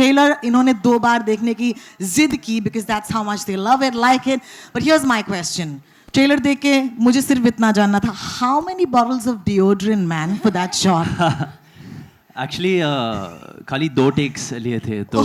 trailer इन्होंने 2 बार देखने की जिद की because that's how much they love it, like it. But here's my question. Trailer देख के मुझे सिर्फ इतना जानना था. How many bottles of deodorant, man, for that shot? Actually, खाली 2 takes लिए थे, तो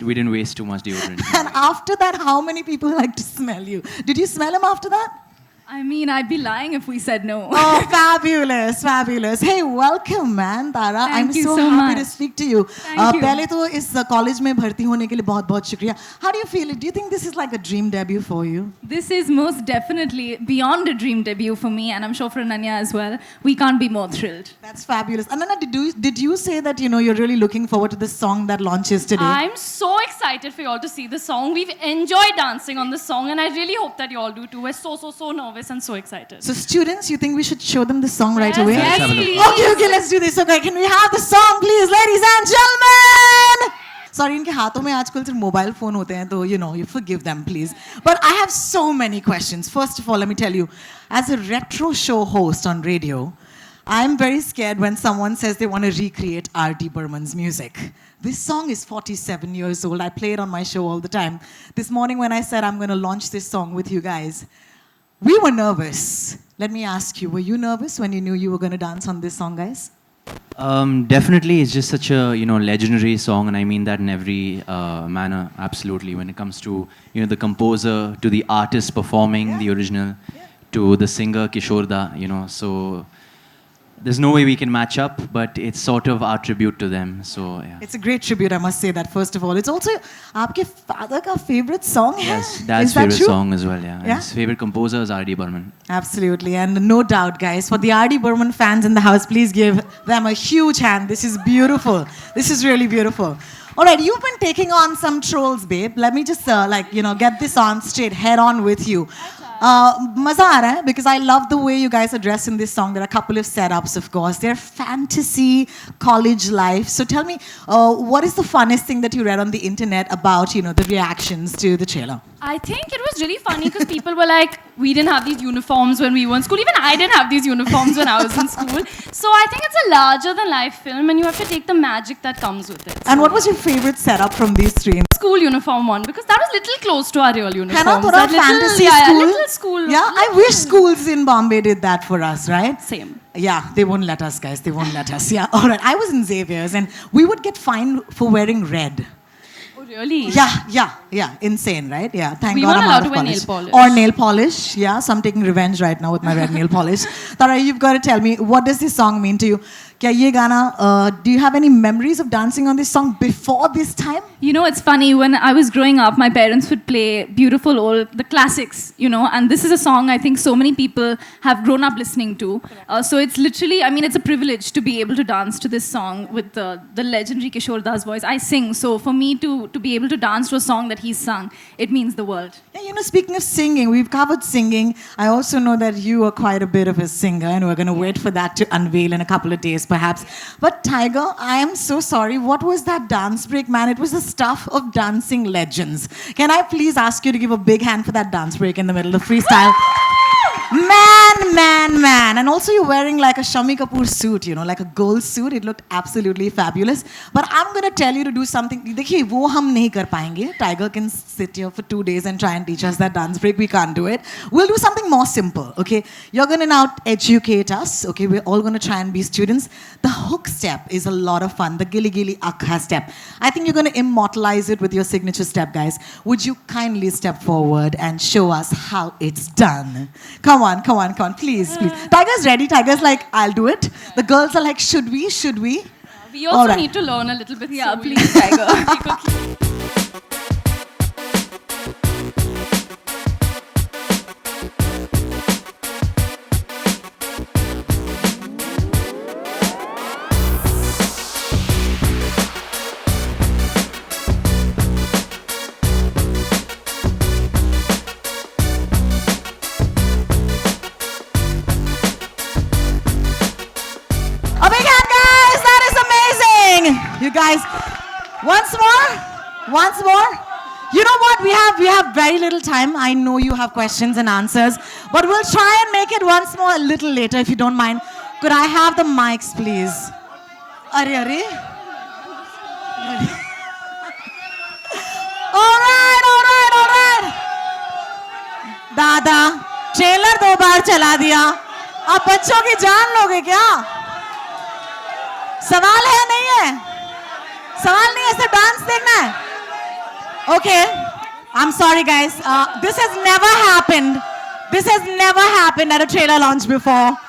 we didn't waste too much deodorant. And after that, how many people like to smell you? Did you smell him after that? I mean, I'd be lying if we said no. Oh, fabulous, fabulous. Hey, welcome, man, Tara. I'm Thank you so so happy to much. speak to you. Thank you. पहले तो इस college में भर्ती होने के लिए बहुत-बहुत शुक्रिया. How do you feel it? Do you think this is like a dream debut for you? This is most definitely beyond a dream debut for me, and I'm sure for Ananya as well. We can't be more thrilled. That's fabulous. Ananya, did you say that you're really looking forward to this song that launches today? I'm so excited for you all to see the song. We've enjoyed dancing on the song, and I really hope that you all do too. We're so nervous and so excited. So students, you think we should show them the song right Yes, away? yes, Let's have a look. please. Okay, let's do this. Okay, can we have the song, please, ladies and gentlemen? Sorry, इनके हाथों में आजकल सिर्फ mobile phone होते हैं, तो you forgive them, please. But I have so many questions. First of all, let me tell you, as a retro show host on radio, I'm very scared when someone says they want to recreate R.D. Burman's music. This song is 47 years old. I play it on my show all the time. This morning when I said I'm going to launch this song with you guys, we were nervous. Let me ask you, were you nervous when you knew you were going to dance on this song, guys? Definitely, it's just such a legendary song, and I mean that in every manner. Absolutely, when it comes to the composer, to the artist performing the original, to the singer Kishore Da, so there's no way we can match up, but it's sort of our tribute to them. So yeah. It's a great tribute, I must say that first of all. It's also आपके father का favorite song है? Yes, Dad's Is that favorite true? song as well, yeah. Yeah? His favorite composer is R.D. Burman. Absolutely, and no doubt, guys, for the R.D. Burman fans in the house, please give them a huge hand. This is beautiful. This is really beautiful. All right, you've been taking on some trolls, babe. Let me just get this on straight, head on with you. मजा आ रहा है because I love the way you guys are dressed in this song. There are a couple of setups, of course. They're fantasy college life. So tell me, what is the funnest thing that you read on the internet about, the reactions to the trailer? I think it was really funny because people were like, we didn't have these uniforms when we were in school. Even I didn't have these uniforms when I was in school. So I think it's a larger than life film, and you have to take the magic that comes with it. And what was your favorite setup from these three? School uniform one, because that was little close to our real है uniforms. ना थोड़ा That little- fantasy yeah, school? little school. Yeah, I wish schools in Bombay did that for us, right? Same. Yeah, they won't let us, guys. They won't let us. Yeah, all right. I was in Xavier's, and we would get fined for wearing red. Oh, really? Yeah. Insane, right? Yeah. Thank We God weren't I'm allowed out to of wear college. nail polish. Or nail polish. Yeah, so I'm taking revenge right now with my red nail polish. Tara, you've got to tell me, what does this song mean to you? Kya ye gana, do you have any memories of dancing on this song before this time? It's funny, when I was growing up, my parents would play beautiful the classics, and this is a song I think so many people have grown up listening to. So it's literally, it's a privilege to be able to dance to this song with the legendary Kishore Das voice. I sing, so for me to be able to dance to a song that he's sung, it means the world. Yeah, speaking of singing, we've covered singing. I also know that you are quite a bit of a singer, and we're going to wait for that to unveil in a couple of days, perhaps. But Tiger, I am so sorry. What was that dance break, man? It was the stuff of dancing legends. Can I please ask you to give a big hand for that dance break in the middle of freestyle? Man. And also you're wearing like a Shami Kapoor suit, like a gold suit. It looked absolutely fabulous. But I'm going to tell you to do something. देखिए, वो हम नहीं कर पाएंगे. Tiger can sit here for 2 days and try and teach us that dance break. We can't do it. We'll do something more simple, okay? You're going to now educate us, okay? We're all going to try and be students. The hook step is a lot of fun. The Gili Gili Akha step. I think you're going to immortalize it with your signature step, guys. Would you kindly step forward and show us how it's done? Come on. Please. Tiger's ready. Tiger's like, I'll do it. The girls are like, should we? We also All right. need to learn a little bit. Yeah, so please, Tiger. A big hand, guys. That is amazing. You guys, once more. You know what? We have very little time. I know you have questions and answers, but we'll try and make it once more a little later if you don't mind. Could I have the mics, please? Are. था, trailer 2 बार चला दिया, अब बच्चों की जान लोगे क्या? सवाल है नहीं है? सवाल नहीं है, सिर्फ डांस देखना है। Okay, I am sorry guys, this has never happened, this has never happened at a trailer launch before.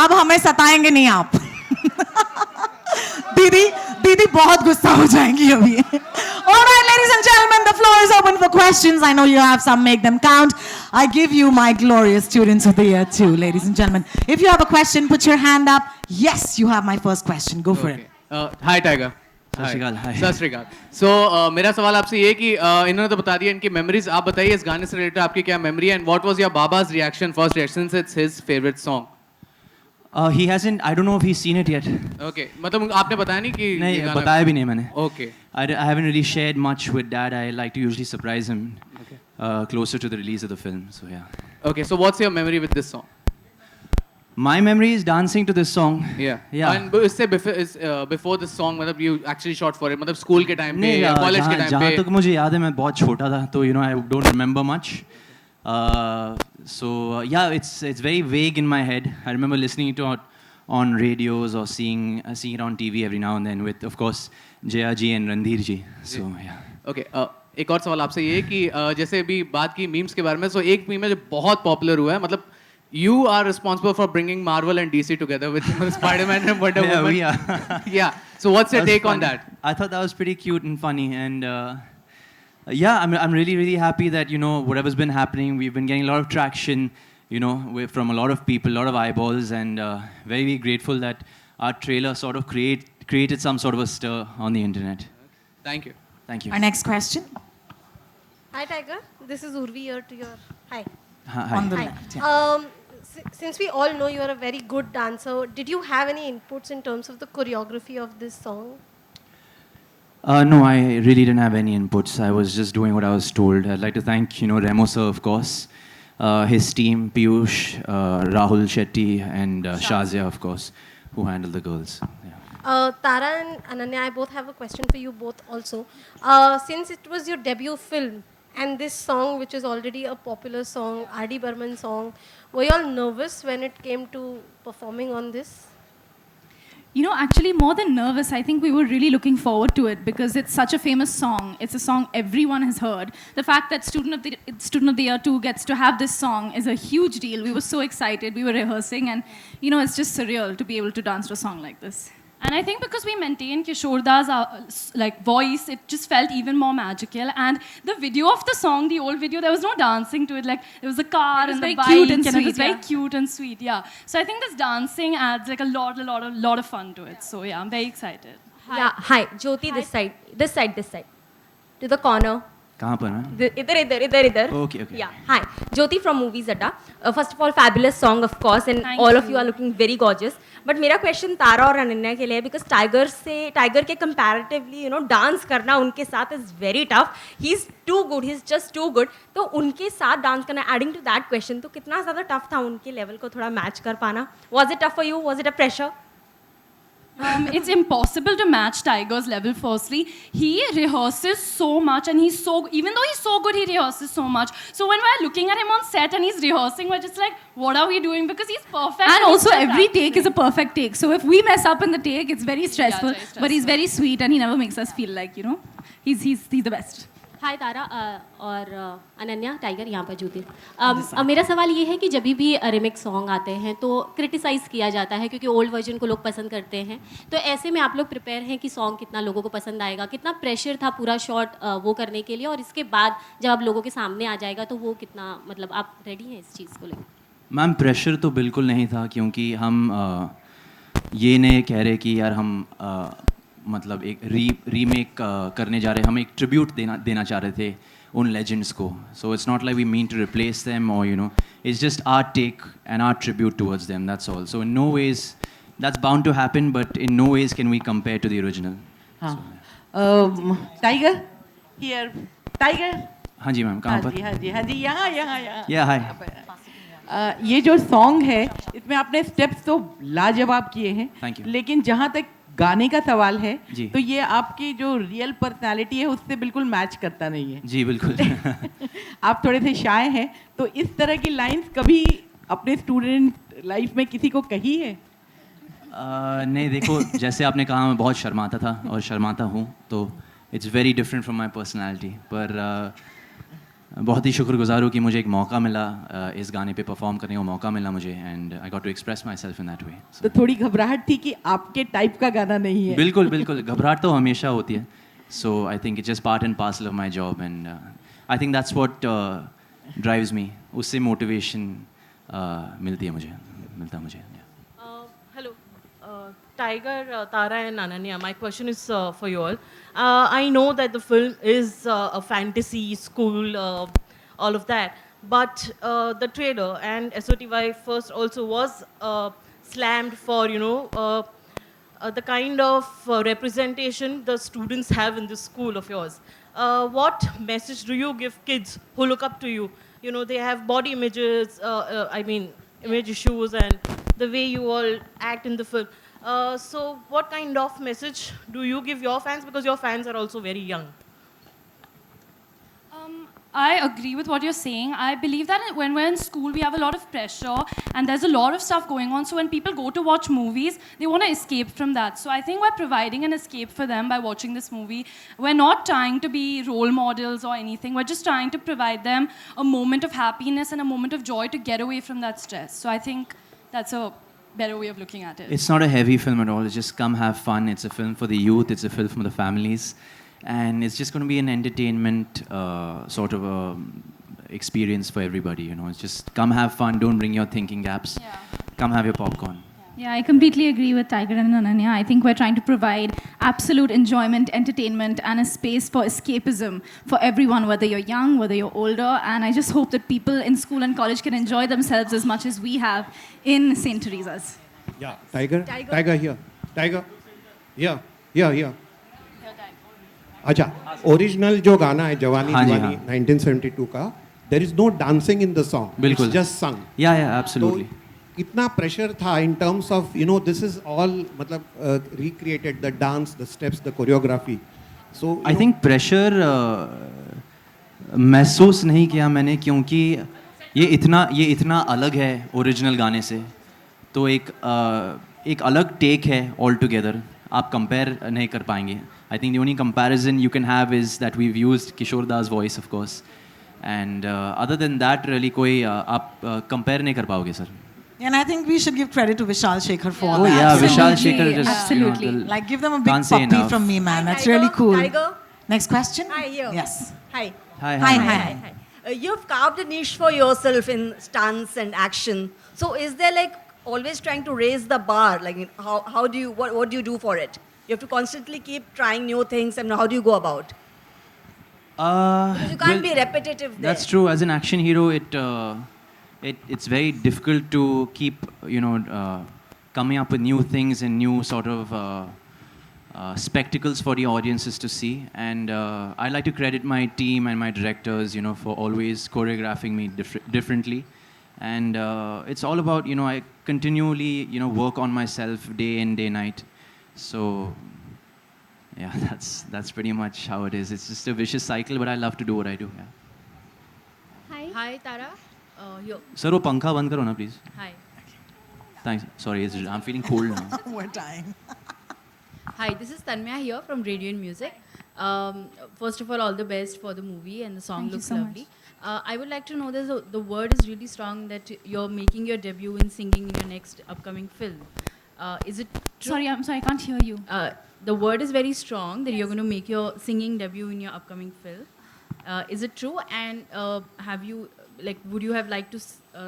अब हमें सताएंगे नहीं आप। दीदी बहुत गुस्सा हो जाएंगी अभी। All right, ladies and gentlemen, the floor is open for questions. I know you have some, make them count. I give you my glorious students of the year too, ladies and gentlemen. If you have a question, put your hand up. Yes, you have my first question. Go for it. Hi, Tiger. सत श्री अकाल। Hi. सत श्री अकाल। So, मेरा सवाल आपसे ये कि इन्होंने तो बता दिया इनकी मेमोरीज, आप बताइए इस गाने से रिलेटेड आपकी क्या मेमोरी है, and what was your Baba's reaction, first reaction, since it's his favorite song? He hasn't, I don't know if he's seen it yet. Okay, मतलब आपने बताया नहीं कि नहीं, बताया भी नहीं मैंने। Okay. I haven't really shared much with Dad. I like to usually surprise him closer to the release of the film. So yeah. Okay, so what's your memory with this song? My memory is dancing to this song. Yeah. And इससे before this song, मतलब you actually shot for it, मतलब school के time पे या college के time पे? जहाँ तक मुझे याद है मैं बहुत छोटा था, तो I don't remember much. So yeah, it's very vague in my head. I remember listening to it on radios or seeing it on TV every now and then with, of course, Jaya ji and Randhir ji. So yeah. Okay. एक और सवाल आपसे ये कि जैसे अभी बात की मीम्स के बारे में, so एक मीम है जो बहुत पॉपुलर हुआ है, मतलब you are responsible for bringing Marvel and DC together with Spider-Man and Wonder Woman. Yeah. Yeah. So what's your take on funny. that? I thought that was pretty cute and funny, and yeah, I'm really happy that whatever's been happening, we've been getting a lot of traction, from a lot of people, a lot of eyeballs, and very, very grateful that our trailer sort of created some sort of a stir on the internet. Thank you. Thank you. Our next question. Hi, Tiger. This is Urvi here to your... Hi. Hi. On the Hi. left. Yeah. Since we all know you are a very good dancer, did you have any inputs in terms of the choreography of this song? No, I really didn't have any inputs. I was just doing what I was told. I'd like to thank, Remo sir, of course, his team, Piyush, Rahul Shetty, and Shazia, of course, who handled the girls. Yeah. Tara and Ananya, I both have a question for you both also. Since it was your debut film, and this song, which is already a popular song, R.D. Burman song, were you all nervous when it came to performing on this? Actually, more than nervous, I think we were really looking forward to it because it's such a famous song. It's a song everyone has heard. The fact that Student of the Year 2 gets to have this song is a huge deal. We were so excited. We were rehearsing, and it's just surreal to be able to dance to a song like this. And I think because we maintained Kishorda's voice, it just felt even more magical. And the video of the song, the old video, there was no dancing to it. Like there was a car and the bike, cute and it sweet, was very yeah. cute and sweet. Yeah. So I think this dancing adds like a lot of fun to it. So yeah, I'm very excited. Yeah, hi, Jyoti, this side, to the corner. कहाँ पर मैं? इधर. Okay. Yeah, hi, Jyoti from Movies Adda. First of all, fabulous song, of course, and Thank all you. of you are looking very gorgeous. But मेरा question तारा और अनन्या के लिए है because Tiger के comparatively, dance करना उनके साथ is very tough. He's too good. He's just too good. तो उनके साथ dance करना, adding to that question, तो कितना ज़्यादा tough था उनके level को थोड़ा match कर पाना? Was it tough for you? Was it a pressure? It's impossible to match Tiger's level. Firstly, he rehearses so much, and even though he's so good, he rehearses so much. So when we're looking at him on set and he's rehearsing, we're just like, what are we doing? Because he's perfect. And he's also, still every take is practicing. a perfect take. So if we mess up in the take, it's very stressful. very But he's very sweet, and he never makes us feel like, he's the best. हाय तारा और Ananya tiger यहाँ पर जूती। मेरा सवाल ये है कि जब भी रिमिक्स सॉन्ग आते हैं तो क्रिटिसाइज़ किया जाता है क्योंकि ओल्ड वर्जन को लोग पसंद करते हैं। तो ऐसे में आप लोग प्रिपेयर हैं कि सॉन्ग कितना लोगों को पसंद आएगा, कितना प्रेशर था पूरा शॉट वो करने के लिए, और इसके बाद जब आप लोगों के सामने आ जाएगा तो वो कितना, मतलब आप रेडी हैं इस चीज़ को लेकर? मैम प्रेशर तो बिल्कुल नहीं था, क्योंकि हम ये नहीं कह रहे कि यार हम मतलब एक रीमेक करने जा रहे हैं, हम एक ट्रिब्यूट देना चाह रहे थे उन लेजेंड्स को. So it's not like we mean to replace them और it's just our take and our tribute towards them, that's all. So in no ways that's bound to happen, but in no ways can we compare to the original. Tiger here, tiger. हाँ जी ma'am, कहाँ पर? हाँ जी यहाँ. या हाय. ये जो song है इसमें आपने स्टेप्स तो लाजवाब किए हैं. Thank you. लेकिन जहाँ तक गाने का सवाल है जी. तो ये आपकी जो रियल पर्सनालिटी है उससे बिल्कुल मैच करता नहीं है. जी बिल्कुल. आप थोड़े से शाय हैं, तो इस तरह की लाइंस कभी अपने स्टूडेंट लाइफ में किसी को कही है? नहीं देखो, जैसे आपने कहा मैं बहुत शर्माता था और शर्माता हूँ, तो it's very different from my personality. पर बहुत ही शुक्रगुजार हूँ कि मुझे एक मौका मिला इस गाने पे परफॉर्म करने का मौका मिला मुझे, and I got to express myself in that way. तो थोड़ी घबराहट थी कि आपके टाइप का गाना नहीं है? बिल्कुल बिल्कुल, घबराहट तो हमेशा होती है. So I think it's just part and parcel of my job, and I think that's what drives me. उससे मोटिवेशन मिलती है मुझे. Hello, Tiger, Tara and Ananya. My question is for you all. I know that the film is a fantasy, school, all of that. But the trailer and SOTY first also was slammed for, the kind of representation the students have in this school of yours. What message do you give kids who look up to you? They have body images, image issues, and the way you all act in the film. So what kind of message do you give your fans, because your fans are also very young? I agree with what you're saying. I believe that when we're in school, we have a lot of pressure and there's a lot of stuff going on. So when people go to watch movies, they want to escape from that. So I think we're providing an escape for them by watching this movie. We're not trying to be role models or anything. We're just trying to provide them a moment of happiness and a moment of joy to get away from that stress. So I think that's a better way of looking at it. It's not a heavy film at all. It's just come have fun. It's a film for the youth. It's a film for the families. And it's just going to be an entertainment sort of experience for everybody. It's just come have fun. Don't bring your thinking gaps. Yeah. Come have your popcorn. Yeah, I completely agree with Tiger and Ananya. I think we're trying to provide absolute enjoyment, entertainment, and a space for escapism for everyone, whether you're young, whether you're older. And I just hope that people in school and college can enjoy themselves as much as we have in St. Teresa's. Yeah, Tiger here. Tiger. Here. अच्छा, original जो गाना है जवानी हाँ जी, दीवानी 1972 का, there is no dancing in the song, बिल्कुल just sung. Yeah absolutely. कितना pressure था in terms of this is all, मतलब recreated the dance, the steps, the choreography. So I think pressure महसूस नहीं किया मैंने, क्योंकि ये इतना अलग है ओरिजिनल गाने से, तो एक अलग टेक है ऑल टुगेदर. आप कंपेयर नहीं कर पाएंगे. I think the only comparison you can have is that we've used Kishore Das voice, of course, and other than that, really कोई आप compare नहीं कर पाओगे sir. And I think we should give credit to Vishal Shekhar for Oh that. yeah, Absolutely. Vishal Shekhar just Absolutely. Like give them a big Can't say puppy enough. from me, man. That's Tiger, really cool. Tiger. Next question? Hi, here. Yes. Hi. Hi. You've carved a niche for yourself in stunts and action. So is there like always trying to raise the bar? Like how do you, what do you do for it? You have to constantly keep trying new things, and how do you go about? Because you can't be repetitive there. That's true. As an action hero, it's very difficult to keep coming up with new things and new sort of spectacles for the audiences to see. And I like to credit my team and my directors, for always choreographing me differently. And it's all about, I continually, work on myself day in, day night. So, yeah, that's pretty much how it is. It's just a vicious cycle, but I love to do what I do. Yeah. Hi, Tara. Here. Sir, वो पंखा बंद करो ना, please. Hi. Thanks. Sorry, I'm feeling cold now. We're dying. Hi, this is Tanmaya here from Radiant Music. First of all the best for the movie, and the song Thank you looks so much. lovely. I would like to know that the word is really strong that you're making your debut in singing in your next upcoming film. Is it true? Sorry, I'm sorry, I can't hear you. The word is very strong that you're going to make your singing debut in your upcoming film. Is it true? And have you, like, would you have liked to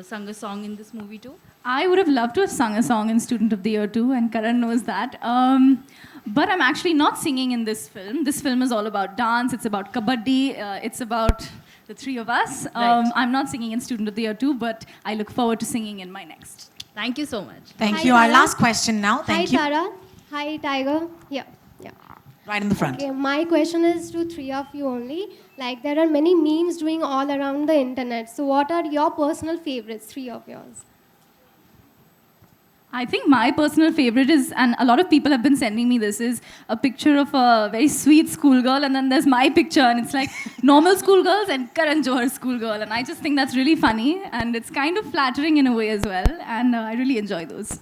sing a song in this movie too? I would have loved to have sung a song in Student of the Year too, and Karan knows that. But I'm actually not singing in this film. This film is all about dance. It's about kabaddi. It's about the three of us. Right. I'm not singing in Student of the Year too, but I look forward to singing in my next. Thank you so much. Thank Hi, you. Our Tara. last question now. Thank you. Hi, Tara. Hi, Tiger. Yeah. Right in the front. Okay, my question is to three of you only. Like, there are many memes doing all around the internet. So, what are your personal favorites, three of yours? I think my personal favorite is, and a lot of people have been sending me this, is a picture of a very sweet schoolgirl, and then there's my picture, and it's like normal schoolgirls and Karan Johar's schoolgirl, and I just think that's really funny, and it's kind of flattering in a way as well, and I really enjoy those.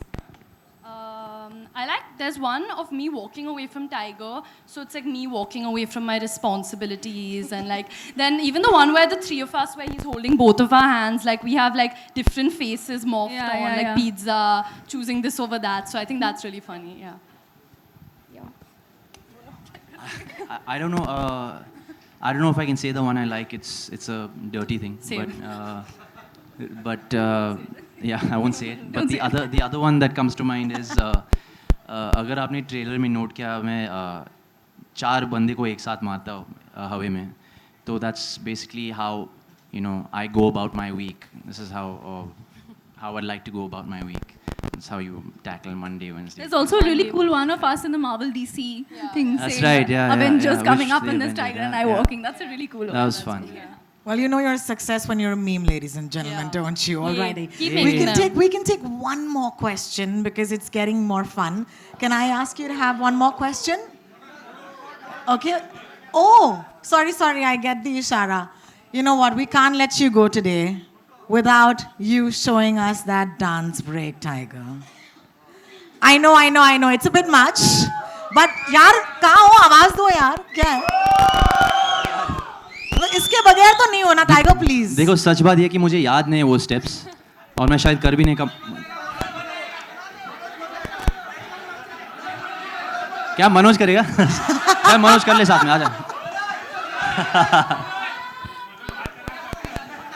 I like, there's one of me walking away from Tiger, so it's like me walking away from my responsibilities, and like, then even the one where the three of us, where he's holding both of our hands, like we have like different faces morphed on, like pizza, choosing this over that, so I think that's really funny, yeah. I don't know. I don't know if I can say the one I like. It's a dirty thing. Same. But yeah, I won't say it. But the other one that comes to mind is अगर आपने trailer में note किया मैं 4 बंदे को एक साथ मारता हूँ हवा में, तो that's basically how I go about my week. This is how I'd like to go about my week. That's how you tackle Monday, Wednesday. There's also a really cool one of us in the Marvel DC thing. That's saying, right, yeah, Avengers yeah. coming Wish up the and this Avengers, Tiger and yeah, I yeah. walking. That's a really cool one. That was fun. Well, you know you're a success when you're a meme, ladies and gentlemen, don't you? Alrighty. Keep We making can them. take one more question because it's getting more fun. Can I ask you to have one more question? Okay. Oh, sorry, I get the ishara. You know what? We can't let you go today without you showing us that dance break, Tiger. I know. It's a bit much. But यार कहाँ हो? आवाज दो यार. क्या है? इसके बगैर तो नहीं होना, टाइगर प्लीज. देखो सच बात ये कि मुझे याद नहीं है वो स्टेप्स और मैं शायद कर भी नहीं कब. क्या मनोज करेगा? क्या मनोज कर ले साथ में, आजा.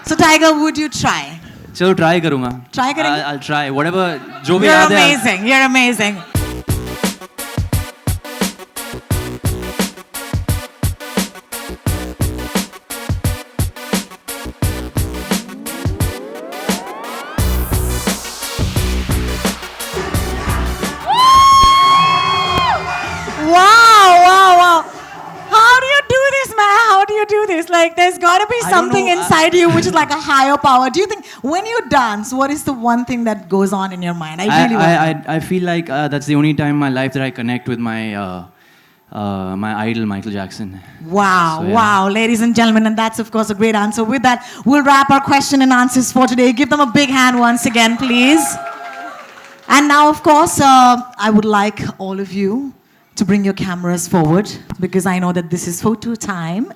So Tiger, would you try? चलो ट्राई करूंगा. Try करेंगे? I'll try whatever जो भी You're याद है. amazing. You're amazing. Wow. How do you do this, man? How do you do this? Like, there's got to be something inside you which is like a higher power. Do you think, when you dance, what is the one thing that goes on in your mind? I feel like that's the only time in my life that I connect with my my idol, Michael Jackson. Wow, So, yeah. wow, ladies and gentlemen, and that's of course a great answer. With that, we'll wrap our question and answers for today. Give them a big hand once again, please. And now, of course, I would like all of you to bring your cameras forward because I know that this is photo time.